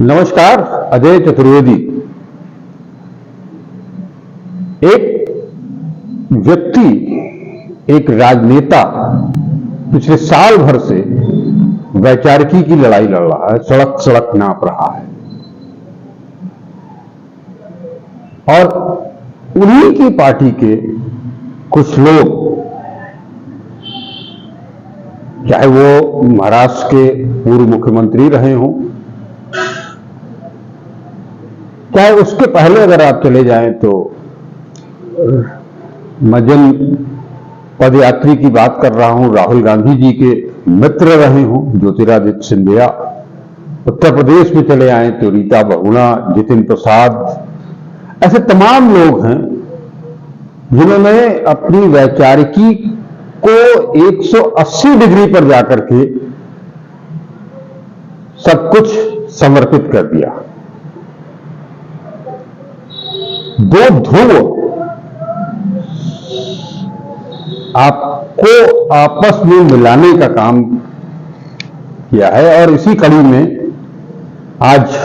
नमस्कार, अजय चतुर्वेदी। एक व्यक्ति, एक राजनेता पिछले साल भर से वैचारिकी की लड़ाई लड़ रहा है, सड़क सड़क नाप रहा है और उन्हीं की पार्टी के कुछ लोग, चाहे वो महाराष्ट्र के पूर्व मुख्यमंत्री रहे हों, चाहे उसके पहले अगर आप चले जाएं तो मैं जिन पदयात्री की बात कर रहा हूं, राहुल गांधी जी के मित्र रहे हों, ज्योतिरादित्य सिंधिया। उत्तर प्रदेश में चले आए तो रीता बहुगुणा, जितिन प्रसाद, ऐसे तमाम लोग हैं जिन्होंने अपनी वैचारिकी को 180 डिग्री पर जाकर के सब कुछ समर्पित कर दिया। दो ध्रुव आपको आपस में मिलाने का काम किया है और इसी कड़ी में आज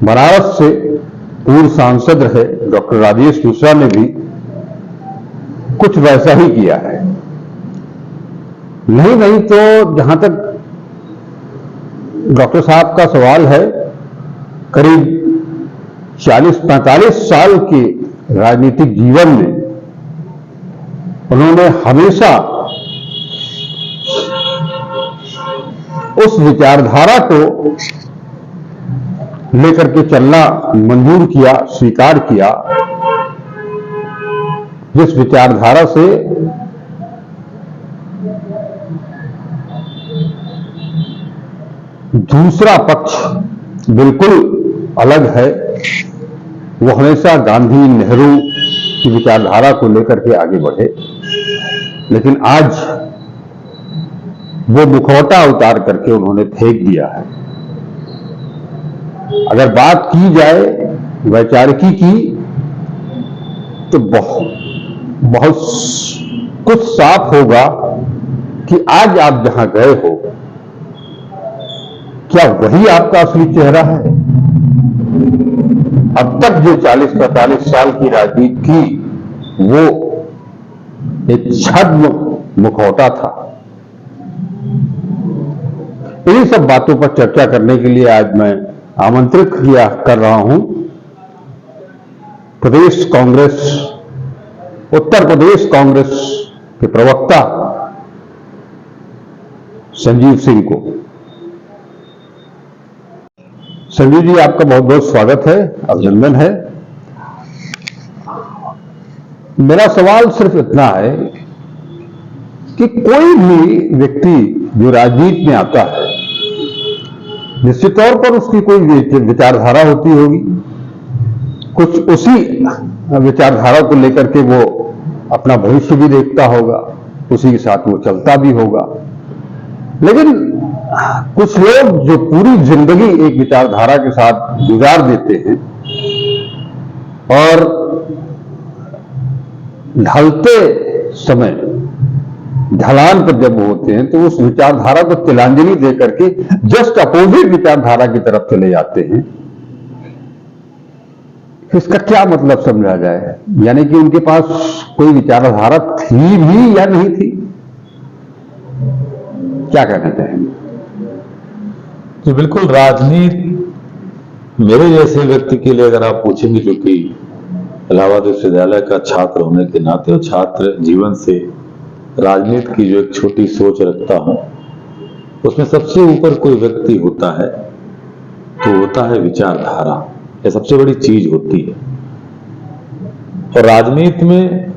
बनारस से पूर्व सांसद रहे डॉक्टर राजेश मिश्रा ने भी कुछ वैसा ही किया है। नहीं तो जहां तक डॉक्टर साहब का सवाल है, करीब 40-45 साल के राजनीतिक जीवन में उन्होंने हमेशा उस विचारधारा को लेकर के चलना मंजूर किया, स्वीकार किया, जिस विचारधारा से दूसरा पक्ष बिल्कुल अलग है। वो हमेशा गांधी, नेहरू की विचारधारा को लेकर के आगे बढ़े, लेकिन आज वो मुखौटा उतार करके उन्होंने फेंक दिया है। अगर बात की जाए वैचारिकी की तो बहुत कुछ साफ होगा कि आज आप जहां गए हो, क्या वही आपका असली चेहरा है? अब तक जो 40-45 साल की राजनीति की, वो एक छद्म मुखौटा था। इन्हीं सब बातों पर चर्चा करने के लिए आज मैं आमंत्रित कर रहा हूं प्रदेश कांग्रेस, उत्तर प्रदेश कांग्रेस के प्रवक्ता संजीव सिंह को। संजीव जी, आपका बहुत बहुत स्वागत है, अभिनंदन है। मेरा सवाल सिर्फ इतना है कि कोई भी व्यक्ति जो राजनीति में आता है, निश्चित तौर पर उसकी कोई विचारधारा होती होगी, कुछ उसी विचारधारा को लेकर के वो अपना भविष्य भी देखता होगा, उसी के साथ वो चलता भी होगा। लेकिन कुछ लोग जो पूरी जिंदगी एक विचारधारा के साथ गुजार देते हैं और ढलते समय ढलान पर जब होते हैं तो उस विचारधारा को तिलांजलि देकर के जस्ट अपोजिट विचारधारा की तरफ चले जाते हैं। इसका क्या मतलब समझा जाए? यानी कि उनके पास कोई विचारधारा थी भी या नहीं थी? क्या कहना चाहेंगे? जी बिल्कुल, राजनीति मेरे जैसे व्यक्ति के लिए अगर आप पूछेंगे, जो कि इलाहाबाद विश्वविद्यालय का छात्र होने के नाते और छात्र जीवन से राजनीति की जो एक छोटी सोच रखता हूं, उसमें सबसे ऊपर कोई व्यक्ति होता है तो होता है विचारधारा। यह सबसे बड़ी चीज होती है और राजनीति में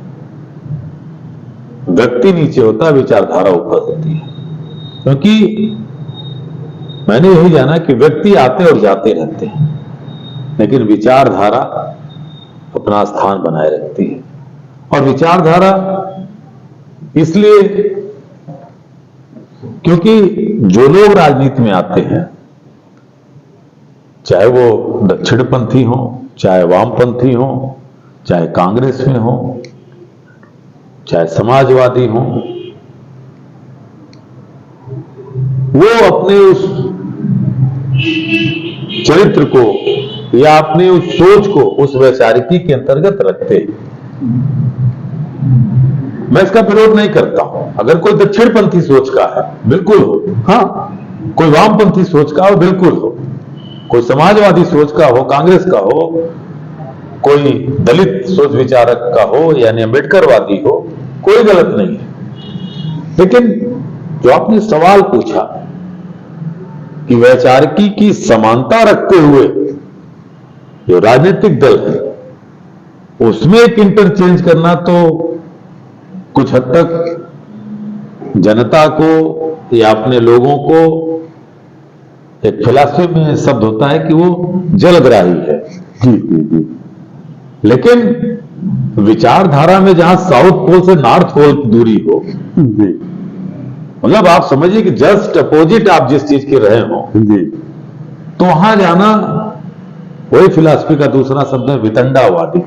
व्यक्ति नीचे होता है, विचारधारा ऊपर होती है। क्योंकि मैंने यही जाना कि व्यक्ति आते और जाते रहते हैं, लेकिन विचारधारा अपना स्थान बनाए रखती है। और विचारधारा इसलिए क्योंकि जो लोग राजनीति में आते हैं, चाहे वो दक्षिणपंथी हो, चाहे वामपंथी हो, चाहे कांग्रेस में हो, चाहे समाजवादी हो, वो अपने उस चरित्र को या अपने उस सोच को उस वैचारिकी के अंतर्गत रखते हैं। मैं इसका विरोध नहीं करता हूं। अगर कोई दक्षिणपंथी सोच का है, बिल्कुल हो। हाँ, कोई वामपंथी सोच का हो, बिल्कुल हो। कोई समाजवादी सोच का हो, कांग्रेस का हो, कोई दलित सोच विचारक का हो, यानी अम्बेडकरवादी हो, कोई गलत नहीं है। लेकिन जो आपने सवाल पूछा कि वैचारिकी की समानता रखते हुए जो राजनीतिक दल है उसमें एक इंटरचेंज करना, तो कुछ हद तक जनता को या अपने लोगों को, एक फिलॉसफी में शब्द होता है कि वो जलग्राही है। जी। लेकिन विचारधारा में जहां साउथ पोल से नॉर्थ पोल की दूरी हो, मतलब आप समझिए कि जस्ट अपोजिट आप जिस चीज के रहे हो, तो वहां जाना, वही फिलॉसफी का दूसरा शब्द है वितंडावादी।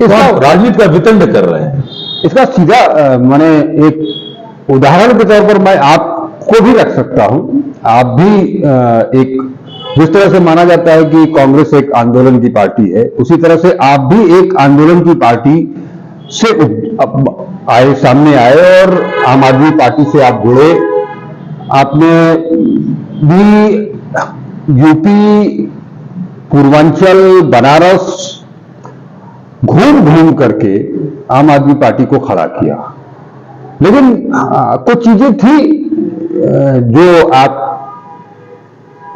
राजनीति का वितंड कर रहे हैं। इसका सीधा मैंने एक उदाहरण के तौर पर मैं आपको भी रख सकता हूं। आप भी एक, जिस तरह से माना जाता है कि कांग्रेस एक आंदोलन की पार्टी है, उसी तरह से आप भी एक आंदोलन की पार्टी से आए, सामने आए और आम आदमी पार्टी से आप जुड़े। आपने भी यूपी, पूर्वांचल, बनारस घूम घूम करके आम आदमी पार्टी को खड़ा किया। लेकिन कुछ चीजें थी जो आप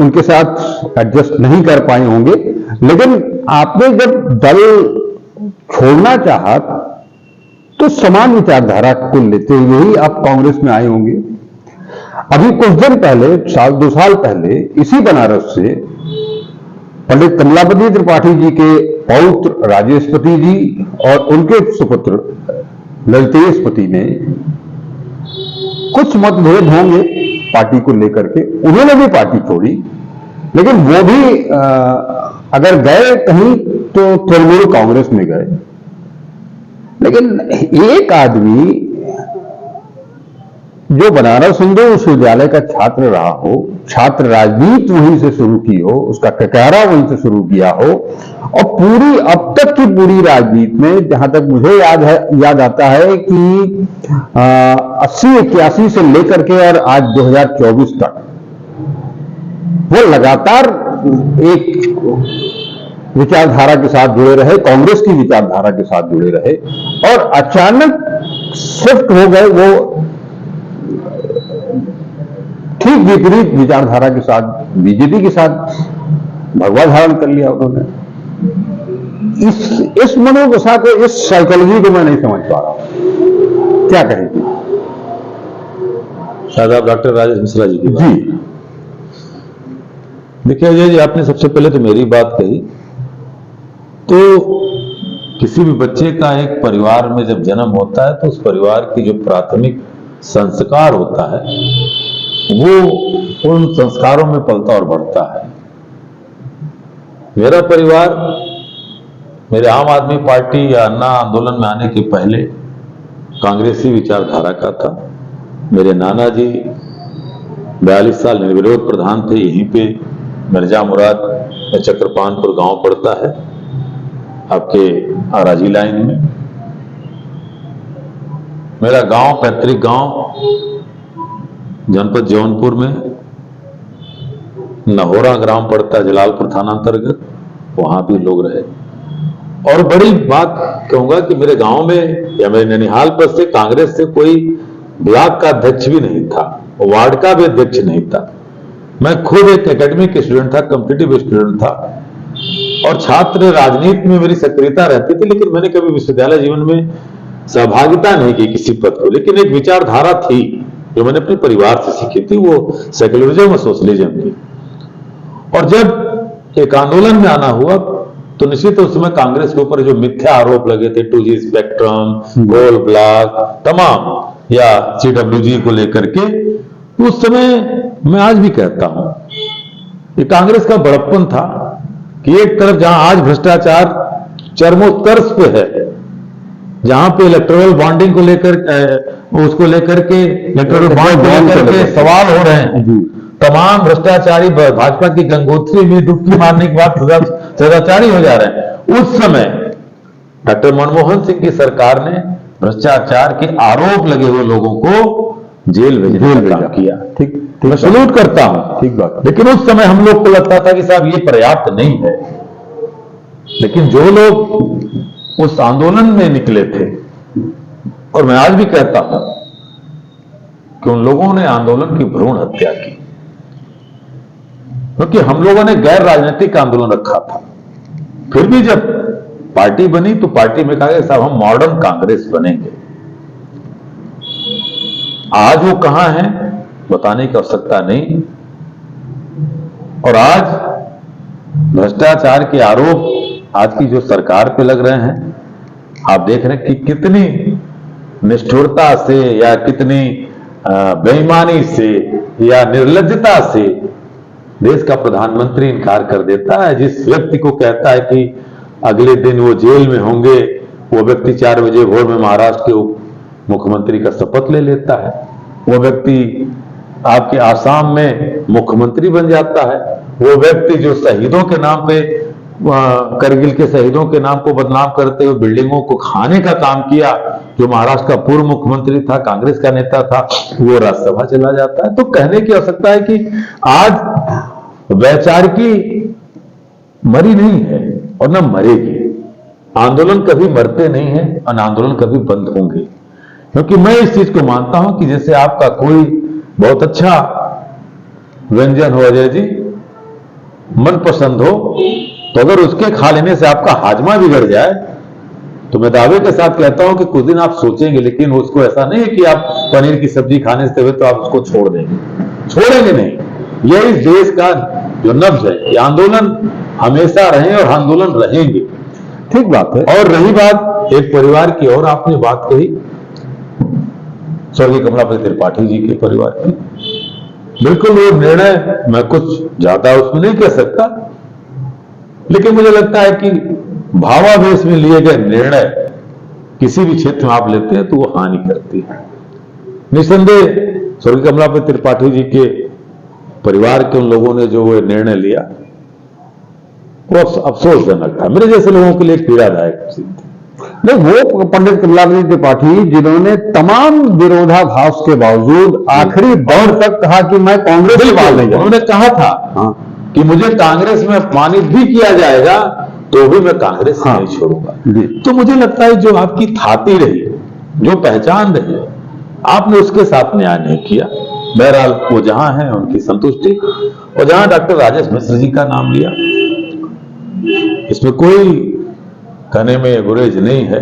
उनके साथ एडजस्ट नहीं कर पाए होंगे, लेकिन आपने जब दल छोड़ना चाहा तो समान विचारधारा को लेते हुए ही आप कांग्रेस में आए होंगे। अभी कुछ दिन पहले, दो साल पहले, इसी बनारस से पंडित कमलापति त्रिपाठी जी के पौत्र राजेशपति जी और उनके सुपुत्र ललितेशपति में कुछ मतभेद होंगे पार्टी को लेकर के। उन्होंने भी पार्टी छोड़ी, लेकिन वो भी अगर गए कहीं तो तृणमूल कांग्रेस में गए। लेकिन एक आदमी जो बनारस हिंदू विश्वविद्यालय का छात्र रहा हो, छात्र राजनीति वहीं से शुरू की हो, उसका ककारा वहीं से शुरू किया हो, और पूरी अब तक की पूरी राजनीति में, जहां तक मुझे याद आता है कि 80-81 से लेकर के और आज 2024 तक वो लगातार एक विचारधारा के साथ जुड़े रहे, कांग्रेस की विचारधारा के साथ जुड़े रहे, और अचानक शिफ्ट हो गए वो ठीक विपरीत विचारधारा के साथ, बीजेपी के साथ भगवा धारण कर लिया उन्होंने। इस मनोदशा को, इस साइकोलॉजी को मैं नहीं समझ पा रहा हूं, क्या कहेंगे? शायद आप डॉक्टर राजेश मिश्रा जी की बात। जी देखिए अजय जी, आपने सबसे पहले तो मेरी बात कही। तो किसी भी बच्चे का एक परिवार में जब जन्म होता है तो उस परिवार की जो प्राथमिक संस्कार होता है वो उन संस्कारों में पलता और बढ़ता है। मेरा परिवार मेरे आम आदमी पार्टी या अन्ना आंदोलन में आने के पहले कांग्रेसी विचारधारा का था। मेरे नाना जी 42 साल निर्विरोध प्रधान थे। यहीं पे मिर्जा मुराद में चक्रपानपुर गांव पड़ता है, आपके आराजी लाइन में। मेरा गांव, पैतृक गांव जनपद जौनपुर में नहोरा ग्राम पड़ता है, जलालपुर थाना अंतर्गत, वहां भी लोग रहे। और बड़ी बात कहूंगा कि मेरे गांव में या मेरे ननिहाल पर से कांग्रेस से कोई ब्लॉक का अध्यक्ष भी नहीं था, वार्ड का भी अध्यक्ष नहीं था। मैं खुद एक एकेडमिक स्टूडेंट था, कॉम्पिटिटिव स्टूडेंट था, और छात्र राजनीति में मेरी सक्रियता रहती थी, लेकिन मैंने कभी विश्वविद्यालय जीवन में सहभागिता नहीं की किसी पद को। लेकिन एक विचारधारा थी जो मैंने अपने परिवार से सीखी थी, वो सेक्युलरिज्म और सोशलिज्म की। और जब एक आंदोलन में आना हुआ तो निश्चित उस समय कांग्रेस के ऊपर जो मिथ्या आरोप लगे थे, 2G स्पेक्ट्रम, गोल ब्लॉक, तमाम, या CWG को लेकर के, उस समय मैं आज भी कहता हूं ये कांग्रेस का बड़प्पन था कि एक तरफ जहां आज भ्रष्टाचार चरमोत्कर्ष पे है, जहां पे इलेक्टोरल बॉन्डिंग को लेकर, उसको लेकर के, इलेक्टोरल बॉन्ड को लेकर के सवाल हो रहे हैं, तमाम भ्रष्टाचारी भाजपा की गंगोत्री में डुबकी मारने के बाद सदाचारी हो जा रहे हैं। उस समय डॉक्टर मनमोहन सिंह की सरकार ने भ्रष्टाचार के आरोप लगे हुए लोगों को जेल भेजने का काम किया। ठीक मैं सलूट करता हूं। ठीक बात। लेकिन उस समय हम लोग को लगता था कि साहब ये पर्याप्त नहीं है। लेकिन जो लोग उस आंदोलन में निकले थे, और मैं आज भी कहता हूं कि उन लोगों ने आंदोलन की भ्रूण हत्या की, क्योंकि हम लोगों ने गैर राजनीतिक आंदोलन रखा था। फिर भी जब पार्टी बनी तो पार्टी में कहा साहब हम मॉडर्न कांग्रेस बनेंगे। आज वो कहां है बताने की आवश्यकता नहीं। और आज भ्रष्टाचार के आरोप आज की जो सरकार पे लग रहे हैं, आप देख रहे हैं कि कितनी निष्ठुरता से या कितनी बेईमानी से या निर्लज्जता से देश का प्रधानमंत्री इनकार कर देता है। जिस व्यक्ति को कहता है कि अगले दिन वो जेल में होंगे, वो व्यक्ति 4 बजे भोर में महाराष्ट्र के उप मुख्यमंत्री का शपथ ले लेता है। वो व्यक्ति आपके आसाम में मुख्यमंत्री बन जाता है। वो व्यक्ति जो शहीदों के नाम पे, करगिल के शहीदों के नाम को बदनाम करते हुए बिल्डिंगों को खाने का काम किया, जो महाराष्ट्र का पूर्व मुख्यमंत्री था, कांग्रेस का नेता था, वो राज्यसभा चला जाता है। तो कहने की आवश्यकता है कि आज वैचारिकी मरी नहीं है और न मरेगी। आंदोलन कभी मरते नहीं है और आंदोलन कभी बंद होंगे। क्योंकि मैं इस चीज को मानता हूं कि जैसे आपका कोई बहुत अच्छा व्यंजन हो अजय जी, मनपसंद हो, तो अगर उसके खा लेने से आपका हाजमा बिगड़ जाए तो मैं दावे के साथ कहता हूं कि कुछ दिन आप सोचेंगे। लेकिन उसको ऐसा नहीं है कि आप पनीर की सब्जी खाने से हुए तो आप उसको छोड़ देंगे, छोड़ेंगे नहीं। यह इस देश का जो नब्ज है, ये आंदोलन हमेशा रहे और आंदोलन रहेंगे। ठीक बात है। और रही बात एक परिवार की, और आपने बात कही स्वर्गीय कमलापति त्रिपाठी जी के परिवार की, बिल्कुल वो निर्णय मैं कुछ ज्यादा उसमें नहीं कह सकता, लेकिन मुझे लगता है कि भावावेश में लिए गए निर्णय किसी भी क्षेत्र में आप लेते हैं तो वो हानि करती है। निस्संदेह स्वर्गीय कमलापति त्रिपाठी जी के परिवार के उन लोगों ने जो वो निर्णय लिया वो अफसोसजनक था। मेरे जैसे लोगों के लिए पीड़ादायक थी। नहीं, वो पंडित कमलापति त्रिपाठी जिन्होंने तमाम विरोधाभास के बावजूद आखिरी दौर तक कहा कि मैं कांग्रेस से बाहर नहीं जाऊंगा। उन्होंने कहा था हाँ, कि मुझे कांग्रेस में अपमानित भी किया जाएगा तो भी मैं कांग्रेस नहीं छोड़ूंगा। तो मुझे लगता है जो आपकी थाती रही, जो पहचान रही, आपने उसके साथ न्याय नहीं किया। बहरहाल वो जहां है उनकी संतुष्टि, और जहां डॉक्टर राजेश मिश्र जी का नाम लिया, इसमें कोई कहने में गुरेज नहीं है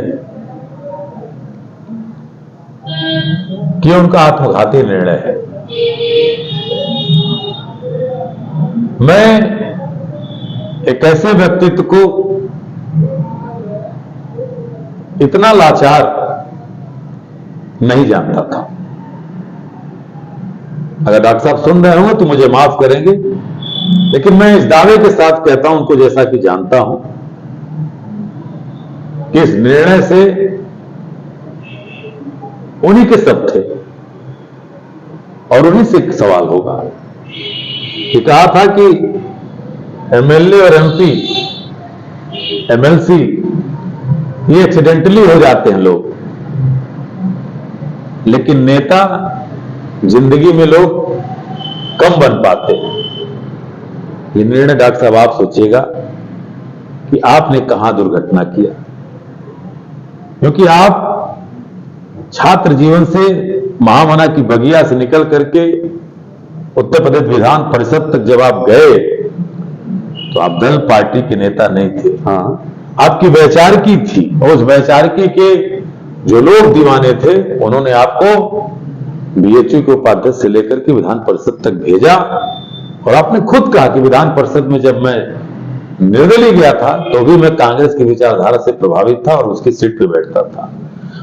कि उनका आत्मघाती निर्णय है। मैं एक ऐसे व्यक्तित्व को इतना लाचार नहीं जानता था। अगर डॉक्टर साहब सुन रहे होंगे तो मुझे माफ करेंगे, लेकिन मैं इस दावे के साथ कहता हूं उनको, जैसा कि जानता हूं कि इस निर्णय से उन्हीं के सब थे और उन्हीं से सवाल होगा। कि कहा था कि एमएलए और एमपी, एमएलसी ये एक्सीडेंटली हो जाते हैं लोग, लेकिन नेता जिंदगी में लोग कम बन पाते हैं। ये निर्णय डॉक्टर साहब आप सोचिएगा कि आपने कहां दुर्घटना किया, क्योंकि आप छात्र जीवन से महामना की बगिया से निकल करके उत्तर प्रदेश विधान परिषद तक जब आप गए तो आप दल पार्टी के नेता नहीं थे। हाँ, आपकी वैचारिकी थी, और उस वैचारिकी के जो लोग दीवाने थे उन्होंने आपको बीएचयू के उपाध्यक्ष से लेकर के विधान परिषद तक भेजा। और आपने खुद कहा कि विधान परिषद में जब मैं निर्दलीय गया था तो भी मैं कांग्रेस की विचारधारा से प्रभावित था और उसकी सीट पे बैठता था।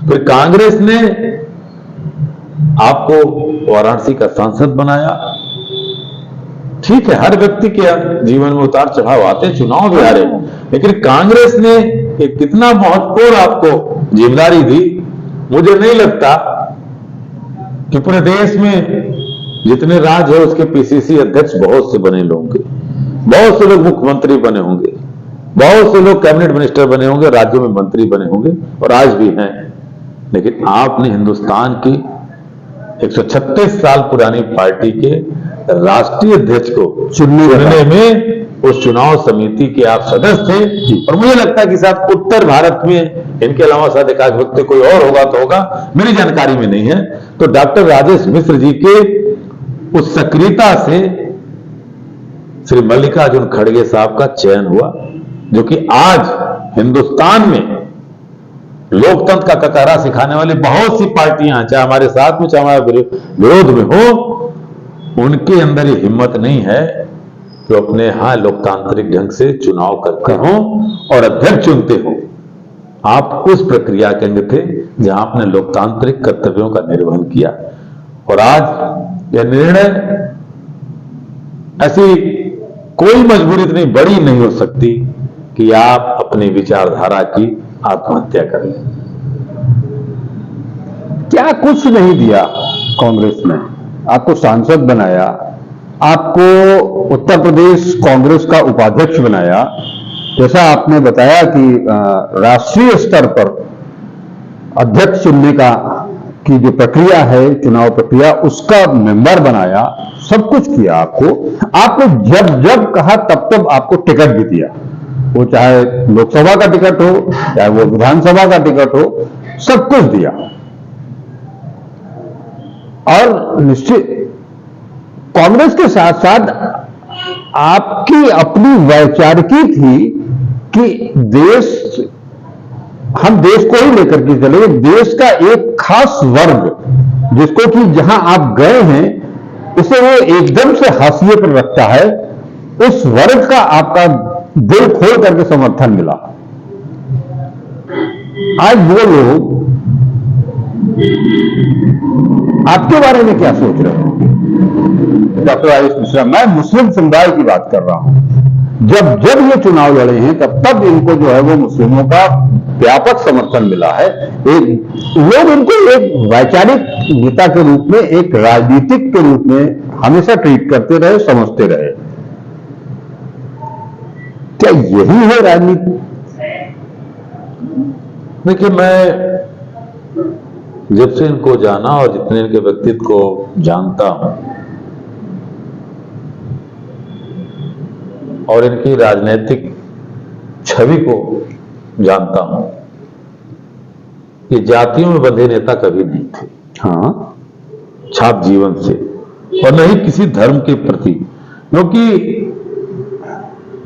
फिर कांग्रेस ने आपको वाराणसी का सांसद बनाया। ठीक है, हर व्यक्ति के जीवन में उतार चढ़ाव आते, चुनाव भी हारे, लेकिन कांग्रेस ने एक कितना महत्वपूर्ण आपको जिम्मेदारी दी। मुझे नहीं लगता कि पूरे देश में जितने राज्य है उसके पीसीसी अध्यक्ष बहुत से बने लोग होंगे, बहुत से लोग मुख्यमंत्री बने होंगे, बहुत से लोग कैबिनेट मिनिस्टर बने होंगे, राज्यों में मंत्री बने होंगे और आज भी हैं। लेकिन आपने हिंदुस्तान की 136 साल पुरानी पार्टी के राष्ट्रीय अध्यक्ष को चुनने में उस चुनाव समिति के आप सदस्य थे। और मुझे लगता है कि शायद उत्तर भारत में इनके अलावा शायद एकाध व्यक्ति कोई और होगा तो होगा, मेरी जानकारी में नहीं है। तो डॉक्टर राजेश मिश्र जी के उस सक्रियता से श्री मल्लिकार्जुन खड़गे साहब का चयन हुआ, जो कि आज हिंदुस्तान में लोकतंत्र का ककारा सिखाने वाली बहुत सी पार्टियां, चाहे हमारे साथ में चाहे हमारे विरोध में हो, उनके अंदर ये हिम्मत नहीं है कि अपने यहां लोकतांत्रिक ढंग से चुनाव करते हो और अध्यक्ष चुनते हो। आप उस प्रक्रिया के अंग थे जहां आपने लोकतांत्रिक कर्तव्यों का निर्वहन किया और आज यह निर्णय, ऐसी कोई मजबूरी इतनी बड़ी नहीं हो सकती कि आप अपनी विचारधारा की आत्महत्या कर लें। क्या कुछ नहीं दिया कांग्रेस ने, आपको सांसद बनाया, आपको उत्तर प्रदेश कांग्रेस का उपाध्यक्ष बनाया, जैसा आपने बताया कि राष्ट्रीय स्तर पर अध्यक्ष चुनने की जो प्रक्रिया है, चुनाव प्रक्रिया, उसका मेंबर बनाया, सब कुछ किया आपने जब जब कहा तब तब आपको टिकट भी दिया, वो चाहे लोकसभा का टिकट हो चाहे वो विधानसभा का टिकट हो, सब कुछ दिया। और निश्चित कांग्रेस के साथ साथ आपकी अपनी वैचारिकी थी कि हम देश को ही लेकर के चले, देश का एक खास वर्ग जिसको कि जहां आप गए हैं उसे वो एकदम से हाशिए पर रखता है, उस वर्ग का आपका दिल खोल करके समर्थन मिला। आज वो लोग आपके बारे में क्या सोच रहे हैं? डॉक्टर राजेश मिश्रा, मैं मुस्लिम समुदाय की बात कर रहा हूं, जब जब ये चुनाव लड़े हैं तब तब इनको जो है वो मुस्लिमों का व्यापक समर्थन मिला है। लोग इनको एक वैचारिक नेता के रूप में, एक राजनीतिक के रूप में हमेशा ट्रीट करते रहे, समझते रहे। क्या यही है राजनीति? देखिए, मैं जब से इनको जाना और जितने इनके व्यक्तित्व को जानता हूं और इनकी राजनीतिक छवि को जानता हूं, ये जातियों में बंधे नेता कभी नहीं थे। हाँ, छात्र जीवन से, और न ही किसी धर्म के प्रति, क्योंकि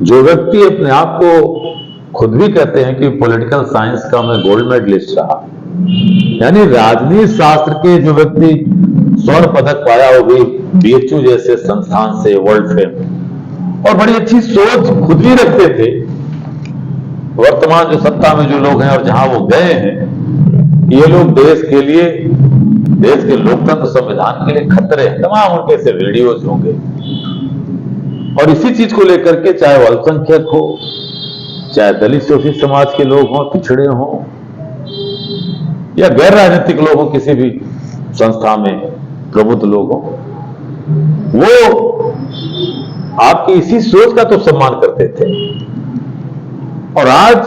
जो व्यक्ति अपने आप को खुद भी कहते हैं कि पॉलिटिकल साइंस का मैं गोल्ड मेडलिस्ट रहा, यानी राजनीति शास्त्र के जो व्यक्ति स्वर्ण पदक पाया, वो भी बीएचयू जैसे संस्थान से, वर्ल्ड फेम, और बड़ी अच्छी सोच खुद भी रखते थे। वर्तमान जो सत्ता में जो लोग हैं और जहां वो गए हैं, ये लोग देश के लिए, देश के लोकतंत्र संविधान के लिए खतरे हैं। तमाम उनके से वीडियोज होंगे और इसी चीज को लेकर के, चाहे वो अल्पसंख्यक हो, चाहे दलित शोषित समाज के लोग हों, पिछड़े हों, या गैर राजनीतिक लोग हों, किसी भी संस्था में प्रबुद्ध लोग हों, वो आपकी इसी सोच का तो सम्मान करते थे। और आज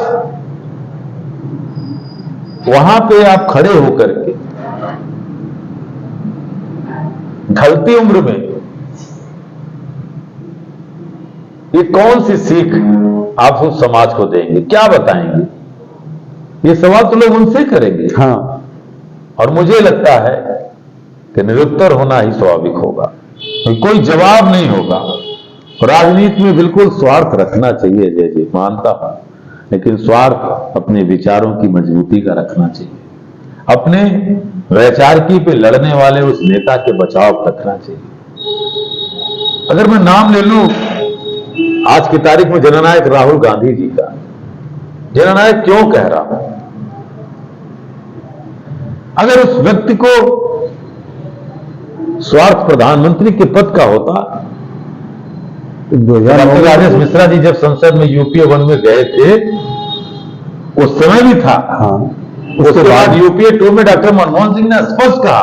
वहां पे आप खड़े होकर के ढलती उम्र में ये कौन सी सीख आप उस समाज को देंगे, क्या बताएंगे? ये सवाल तो लोग उनसे करेंगे। हाँ, और मुझे लगता है कि निरुत्तर होना ही स्वाभाविक होगा, कोई जवाब नहीं होगा। राजनीति में बिल्कुल स्वार्थ रखना चाहिए, जय जी, मानता हूं, लेकिन स्वार्थ अपने विचारों की मजबूती का रखना चाहिए, अपने वैचारिकी पे लड़ने वाले उस नेता के बचाव रखना चाहिए। अगर मैं नाम ले लूं आज की तारीख में जननायक राहुल गांधी जी का, जननायक क्यों कह रहा हूं? अगर उस व्यक्ति को स्वार्थ प्रधानमंत्री के पद का होता, डॉक्टर राजेश मिश्रा जी जब संसद में यूपीए 1 में गए थे, उस समय भी था। हाँ, उसके बाद यूपीए 2 में डॉक्टर मनमोहन सिंह ने स्पष्ट कहा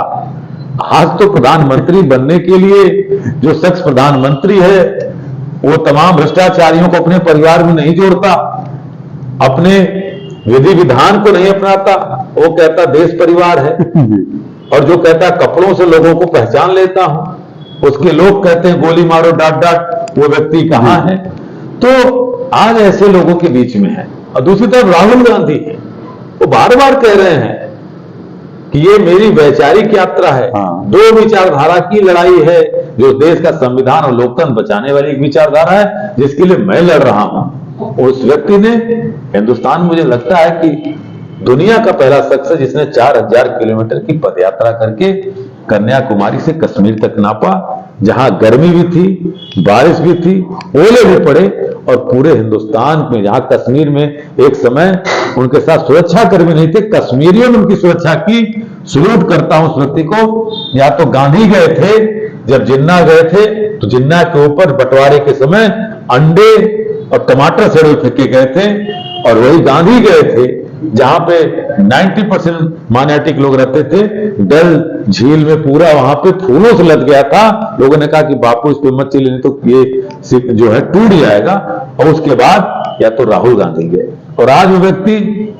आज तो प्रधानमंत्री बनने के लिए जो शख्स प्रधानमंत्री है वो तमाम भ्रष्टाचारियों को अपने परिवार में नहीं जोड़ता, अपने विधि विधान को नहीं अपनाता, वो कहता देश परिवार है। और जो कहता कपड़ों से लोगों को पहचान लेता हूं, उसके लोग कहते हैं गोली मारो डांट डांट, वो व्यक्ति कहां है? तो आज ऐसे लोगों के बीच में है। और दूसरी तरफ राहुल गांधी है, वो बार बार कह रहे हैं कि ये मेरी वैचारिक यात्रा है। दो विचारधारा की लड़ाई है, जो देश का संविधान और लोकतंत्र बचाने वाली एक विचारधारा है जिसके लिए मैं लड़ रहा हूं। उस व्यक्ति ने हिंदुस्तान, मुझे लगता है कि दुनिया का पहला शख्स है जिसने 4000 किलोमीटर की पदयात्रा करके कन्याकुमारी से कश्मीर तक नापा, जहां गर्मी भी थी, बारिश भी थी, ओले भी पड़े, और पूरे हिंदुस्तान में, जहां कश्मीर में एक समय उनके साथ सुरक्षा कर्मी नहीं थे, कश्मीरियों ने उनकी सुरक्षा की। सल्यूट करता हूं उस व्यक्ति को। या तो गांधी गए थे, जब जिन्ना गए थे तो जिन्ना के ऊपर बंटवारे के समय अंडे और टमाटर सड़े फेंके गए थे, और वही गांधी गए थे जहां पे 90% माइनॉरिटी के लोग रहते थे। डल झील में पूरा वहां पे फूलों से लद गया था। लोगों ने कहा कि बापू इस पे मत चलिए, नहीं तो ये जो है टूट जाएगा। और उसके बाद या तो राहुल गांधी गए, और आज वो व्यक्ति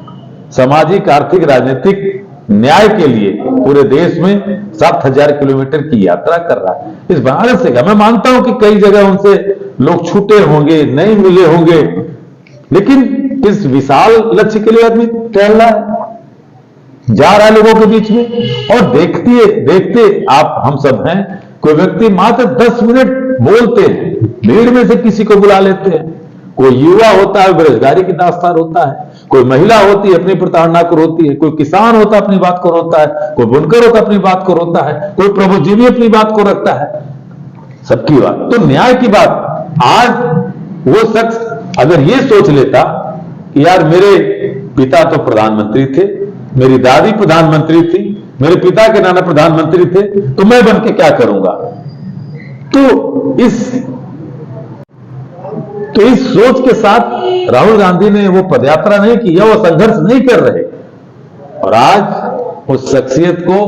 सामाजिक, आर्थिक, राजनीतिक न्याय के लिए पूरे देश में 7000 किलोमीटर की यात्रा कर रहा है। इस भारत से मैं मानता हूं कि कई जगह उनसे लोग छूटे होंगे, नहीं मिले होंगे, लेकिन इस विशाल लक्ष्य के लिए आदमी टहल रहा है, जा रहा है लोगों के बीच में। और देखते आप हम सब हैं, कोई व्यक्ति मात्र 10 मिनट बोलते हैं, भीड़ में से किसी को बुला लेते हैं। कोई युवा होता है, बेरोजगारी की दास्तान होता है, कोई महिला होती है अपनी प्रताड़ना को रोती है, कोई किसान होता है अपनी बात को रोता है, कोई बुनकर होता है अपनी बात को रोता है, कोई प्रबुद्धजीवी अपनी बात को रखता है, सबकी बात। तो न्याय की बात, आज वो शख्स अगर ये सोच लेता कि यार मेरे पिता तो प्रधानमंत्री थे, मेरी दादी प्रधानमंत्री थी, मेरे पिता के नाना प्रधानमंत्री थे, तो मैं बन के क्या करूंगा? तो इस सोच के साथ राहुल गांधी ने वो पदयात्रा नहीं की, या वो संघर्ष नहीं कर रहे। और आज उस शख्सियत को,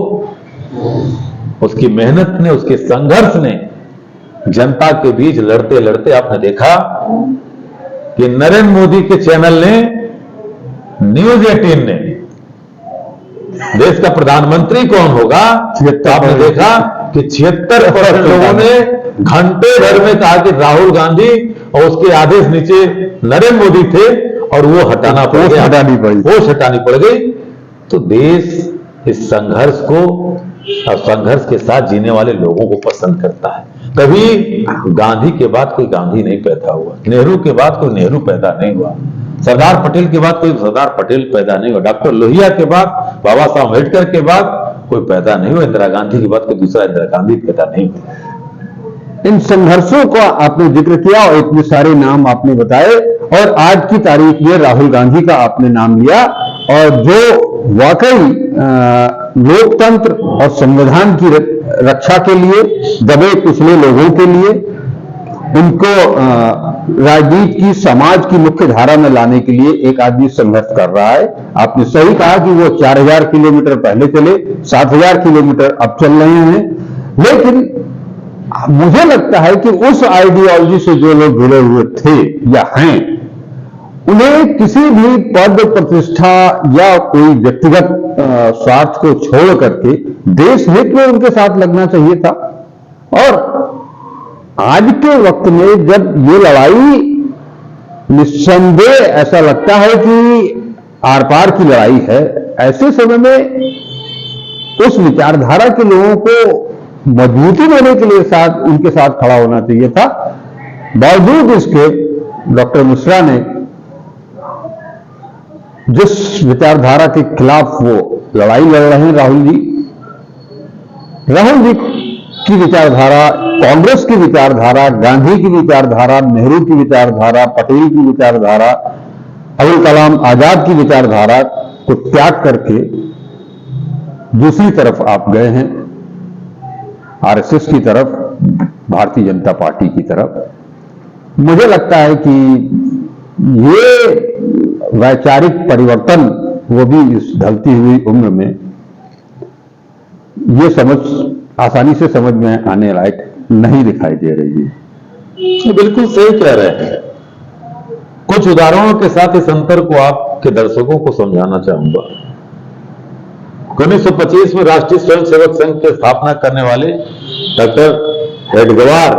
उसकी मेहनत ने, उसके संघर्ष ने जनता के बीच लड़ते लड़ते आपने देखा कि नरेंद्र मोदी के चैनल ने, न्यूज 18 ने, देश का प्रधानमंत्री कौन होगा, तो आपने देखा कि 76% लोगों ने घंटे भर में कहा कि राहुल गांधी, और उसके आदेश नीचे नरेंद्र मोदी थे, और वो हटानी पड़ गई। तो देश इस संघर्ष को और संघर्ष के साथ जीने वाले लोगों को पसंद करता है। कभी गांधी के बाद कोई गांधी नहीं पैदा हुआ, नेहरू के बाद कोई नेहरू पैदा नहीं हुआ, सरदार पटेल के बाद कोई सरदार पटेल पैदा नहीं हुआ, डॉक्टर लोहिया के बाद, बाबा साहब अम्बेडकर के बाद कोई पैदा नहीं हुआ, इंदिरा गांधी के बाद कोई दूसरा इंदिरा गांधी पैदा नहीं हुआ। इन संघर्षों का आपने जिक्र किया और इतने सारे नाम आपने बताए, और आज की तारीख में राहुल गांधी का आपने नाम लिया, और जो वाकई लोकतंत्र और संविधान की रक्षा के लिए, दबे कुचले लोगों के लिए, उनको राजनीति की, समाज की मुख्य धारा में लाने के लिए एक आदमी संघर्ष कर रहा है। आपने सही कहा कि वो 4000 किलोमीटर पहले चले, 7000 किलोमीटर अब चल रहे हैं। लेकिन मुझे लगता है कि उस आइडियोलॉजी से जो लोग जुड़े हुए थे या हैं, उन्हें किसी भी पद, प्रतिष्ठा या कोई व्यक्तिगत स्वार्थ को छोड़ करके देश हित में उनके साथ लगना चाहिए था। और आज के वक्त में जब ये लड़ाई, निस्संदेह ऐसा लगता है कि आर पार की लड़ाई है, ऐसे समय में उस विचारधारा के लोगों को मजबूती देने के लिए उनके साथ खड़ा होना चाहिए था। बावजूद इसके डॉक्टर मिश्रा ने जिस विचारधारा के खिलाफ वो लड़ाई लड़ रहे हैं, राहुल जी की विचारधारा, कांग्रेस की विचारधारा, गांधी की विचारधारा, नेहरू की विचारधारा, पटेल की विचारधारा, अबुल कलाम आजाद की विचारधारा को त्याग करके दूसरी तरफ आप गए हैं, आरएसएस की तरफ, भारतीय जनता पार्टी की तरफ। मुझे लगता है कि ये वैचारिक परिवर्तन, वो भी इस ढलती हुई उम्र में, ये समझ आसानी से समझ में आने लायक नहीं दिखाई दे रही है। ये बिल्कुल सही कह रहे हैं। कुछ उदाहरणों के साथ इस अंतर को आपके दर्शकों को समझाना चाहूंगा। 1925 में राष्ट्रीय स्वयंसेवक संघ की स्थापना करने वाले डॉक्टर हेडगेवार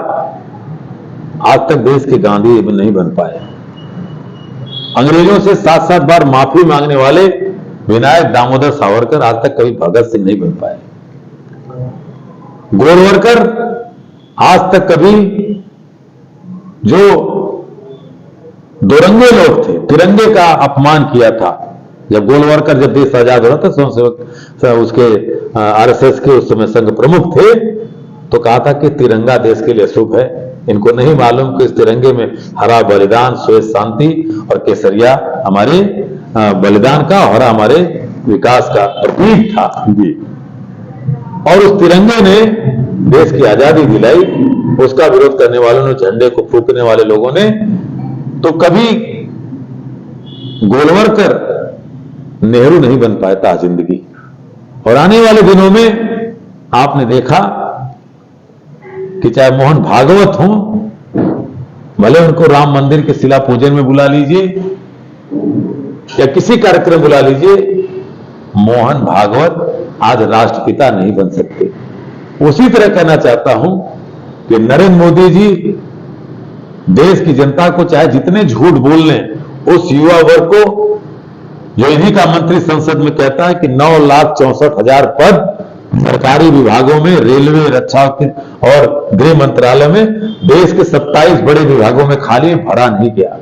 आज तक देश के गांधी नहीं बन पाए। अंग्रेजों से 7-7 बार माफी मांगने वाले विनायक दामोदर सावरकर आज तक कभी भगत सिंह नहीं बन पाए। गोलवरकर आज तक कभी जो दोरंगे लोग थे, तिरंगे का अपमान किया था। जब गोलवरकर जब देश आजाद हो रहा था, स्वयंसेवक उसके आरएसएस के उस समय संघ प्रमुख थे, तो कहा था कि तिरंगा देश के लिए शुभ है। इनको नहीं मालूम कि इस तिरंगे में हरा बलिदान, श्वेत शांति और केसरिया हमारे बलिदान का और हमारे विकास का प्रतीक था जी। और उस तिरंगे ने देश की आजादी दिलाई। उसका विरोध करने वालों ने, झंडे को फूंकने वाले लोगों ने, तो कभी गोलवरकर नेहरू नहीं बन पाया था जिंदगी। और आने वाले दिनों में आपने देखा कि चाहे मोहन भागवत हो, भले उनको राम मंदिर के शिला पूजन में बुला लीजिए या किसी कार्यक्रम बुला लीजिए, मोहन भागवत आज राष्ट्रपिता नहीं बन सकते। उसी तरह कहना चाहता हूं कि नरेंद्र मोदी जी देश की जनता को चाहे जितने झूठ बोल लें, उस युवा वर्ग को जो इन्हीं का मंत्री संसद में कहता है कि 9,64,000 पद सरकारी विभागों में, रेलवे, रक्षा और गृह मंत्रालय में, देश के 27 बड़े विभागों में खाली भरा नहीं गया।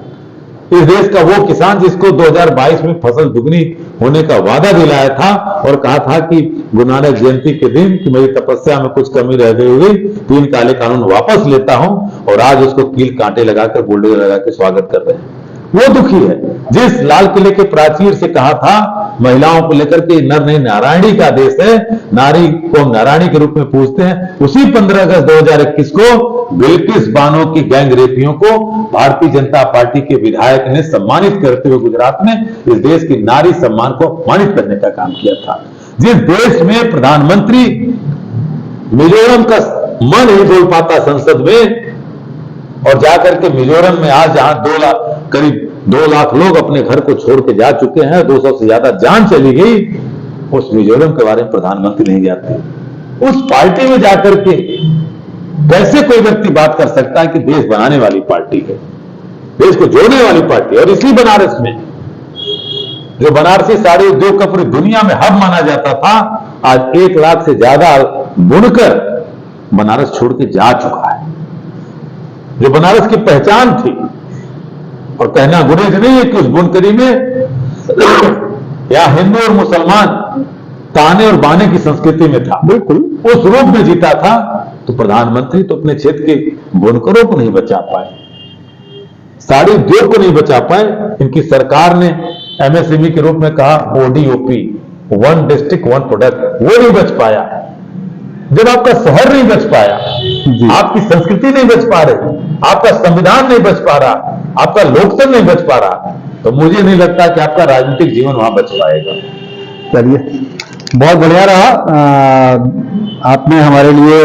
इस देश का वो किसान जिसको 2022 में फसल दुगनी होने का वादा दिलाया था और कहा था कि गुरु नानक जयंती के दिन कि मेरी तपस्या में कुछ कमी रह गई हुई, 3 काले कानून वापस लेता हूं, और आज उसको कील कांटे लगाकर, बुलडोजर लगाकर स्वागत कर रहे हैं। वो दुखी है। जिस लाल किले के प्राचीर से कहा था महिलाओं को लेकर के नर नहीं नारायणी का देश है, नारी को हम नारायणी के रूप में पूजते हैं, उसी 15 अगस्त 2021 को बिल्किस बानो की गैंग रेपियों को भारतीय जनता पार्टी के विधायक ने सम्मानित करते हुए गुजरात में इस देश की नारी सम्मान को अपमानित करने का काम किया था। जिस देश में प्रधानमंत्री मिजोरम का मन नहीं बोल पाता संसद में, और जाकर के मिजोरम में आज जहां करीब 2 लाख लोग अपने घर को छोड़ के जा चुके हैं, 200 से ज्यादा जान चली गई, उस मिजोरम के बारे में प्रधानमंत्री नहीं जाते। उस पार्टी में जाकर के कैसे कोई व्यक्ति बात कर सकता है कि देश बनाने वाली पार्टी है, देश को जोड़ने वाली पार्टी। और इसी बनारस में जो बनारसी साड़ी उद्योग का पूरी दुनिया में हब माना जाता था, आज 1 लाख से ज्यादा बुनकर बनारस छोड़ के जा चुका है। जो बनारस की पहचान थी, और कहना गुरेज नहीं है कि उस बुनकरी में या हिंदू और मुसलमान ताने और बाने की संस्कृति में था, बिल्कुल उस रूप में जीता था। तो प्रधानमंत्री तो अपने क्षेत्र के बुनकरों को नहीं बचा पाए, साड़ी उद्योग को नहीं बचा पाए। इनकी सरकार ने एमएसएमई के रूप में कहा ओडीओपी, 1 डिस्ट्रिक्ट 1 प्रोडक्ट, वो नहीं बच पाया। जब आपका शहर नहीं बच पाया, आपकी संस्कृति नहीं बच पा रही, आपका संविधान नहीं बच पा रहा, आपका लोकतंत्र नहीं बच पा रहा, तो मुझे नहीं लगता कि आपका राजनीतिक जीवन वहां बच पाएगा। चलिए, बहुत बढ़िया रहा। आपने हमारे लिए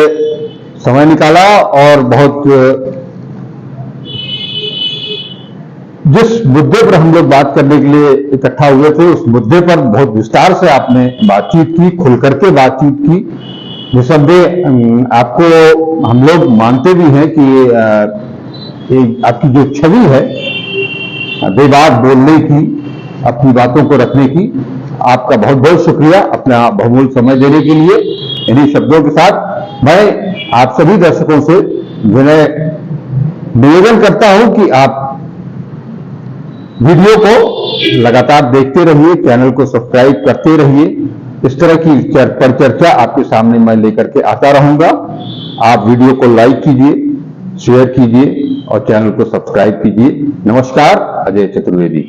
समय निकाला और बहुत जिस मुद्दे पर हम लोग बात करने के लिए इकट्ठा हुए थे, उस मुद्दे पर बहुत विस्तार से आपने बातचीत की, खुल करके बातचीत की। निसंदेह आपको हम लोग मानते भी हैं कि आपकी जो छवि है बेबाक बोलने की, अपनी बातों को रखने की, आपका बहुत बहुत शुक्रिया अपना बहुमूल्य समय देने के लिए। इन्हीं शब्दों के साथ मैं आप सभी दर्शकों से विनय निवेदन करता हूं कि आप वीडियो को लगातार देखते रहिए, चैनल को सब्सक्राइब करते रहिए। इस तरह की परिचर्चा आपके सामने मैं लेकर के आता रहूंगा। आप वीडियो को लाइक कीजिए, शेयर कीजिए और चैनल को सब्सक्राइब कीजिए। नमस्कार, अजय चतुर्वेदी।